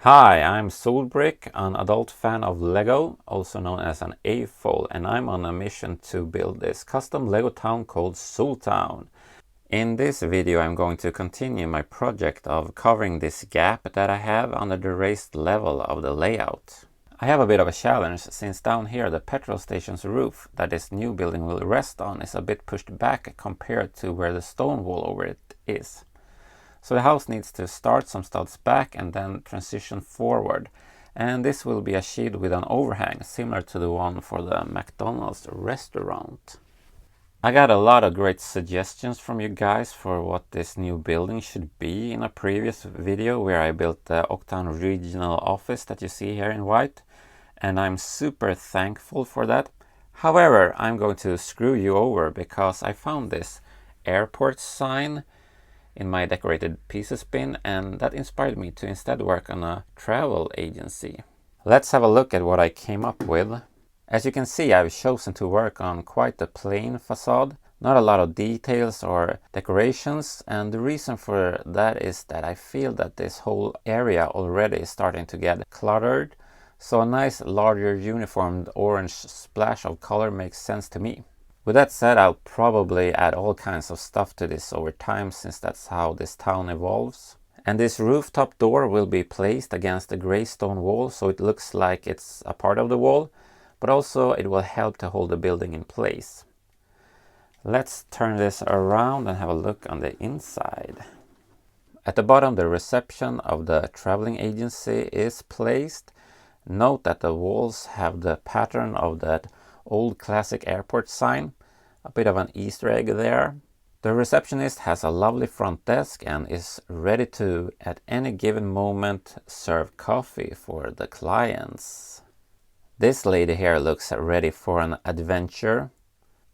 Hi, I'm Solbrick, an adult fan of Lego, also known as an AFOL, and I'm on a mission to build this custom Lego town called Soltown. In this video I'm going to continue my project of covering this gap that I have under the raised level of the layout. I have a bit of a challenge since down here the petrol station's roof that this new building will rest on is a bit pushed back compared to where the stone wall over it is. So the house needs to start some studs back and then transition forward. And this will be achieved with an overhang similar to the one for the McDonald's restaurant. I got a lot of great suggestions from you guys for what this new building should be in a previous video where I built the Oaktown regional office that you see here in white. And I'm super thankful for that. However, I'm going to screw you over because I found this airport sign in my decorated pieces bin, and that inspired me to instead work on a travel agency. Let's have a look at what I came up with. As you can see, I've chosen to work on quite a plain facade, not a lot of details or decorations, and the reason for that is that I feel that this whole area already is starting to get cluttered, so a nice larger uniformed orange splash of color makes sense to me. With that said, I'll probably add all kinds of stuff to this over time since that's how this town evolves. And this rooftop door will be placed against the gray stone wall so it looks like it's a part of the wall, but also it will help to hold the building in place. Let's turn this around and have a look on the inside. At the bottom, the reception of the traveling agency is placed. Note that the walls have the pattern of that old classic airport sign. A bit of an Easter egg there. The receptionist has a lovely front desk and is ready to, at any given moment, serve coffee for the clients. This lady here looks ready for an adventure.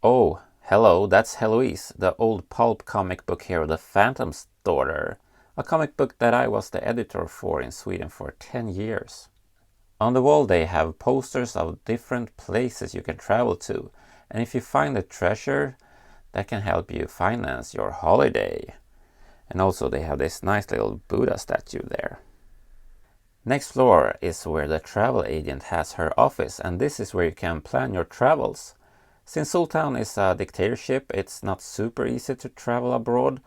Oh, hello, that's Heloise, the old pulp comic book hero, The Phantom's Daughter. A comic book that I was the editor for in Sweden for 10 years. On the wall they have posters of different places you can travel to, and if you find a treasure, that can help you finance your holiday. And also they have this nice little Buddha statue there. Next floor is where the travel agent has her office, and this is where you can plan your travels. Since Soltown is a dictatorship, it's not super easy to travel abroad,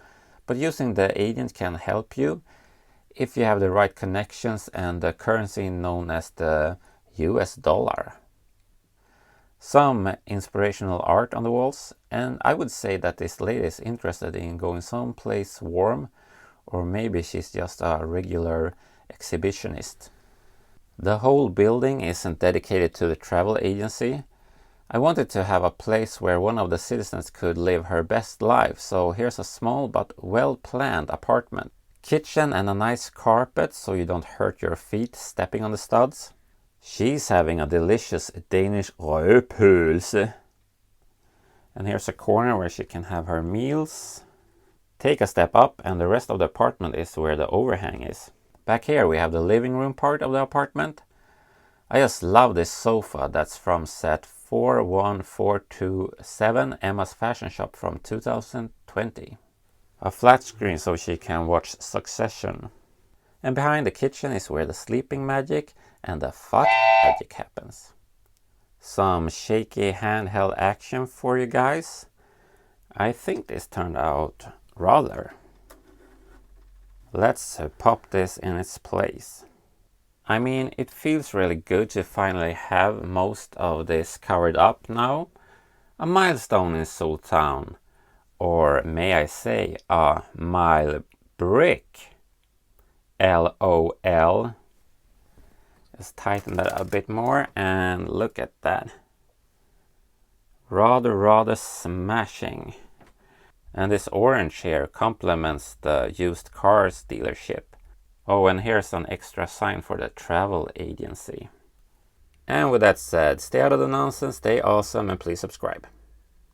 but using the agent can help you if you have the right connections and the currency known as the US dollar. Some inspirational art on the walls, and I would say that this lady is interested in going someplace warm, or maybe she's just a regular exhibitionist. The whole building isn't dedicated to the travel agency. I wanted to have a place where one of the citizens could live her best life, so here's a small but well-planned apartment. Kitchen and a nice carpet so you don't hurt your feet stepping on the studs. She's having a delicious Danish rødpølse. And here's a corner where she can have her meals. Take a step up and the rest of the apartment is where the overhang is. Back here we have the living room part of the apartment. I just love this sofa that's from set 41427, Emma's fashion shop from 2020. A flat screen so she can watch Succession. And behind the kitchen is where the sleeping magic and the fuck magic happens. Some shaky handheld action for you guys. I think this turned out rather. Let's pop this in its place. I mean, it feels really good to finally have most of this covered up now. A milestone in Soltown. Or may I say, a mile brick. LOL. Just tighten that a bit more and look at that. Rather smashing. And this orange here complements the used cars dealership. Oh, and here's an extra sign for the travel agency. And with that said, stay out of the nonsense, stay awesome, and please subscribe.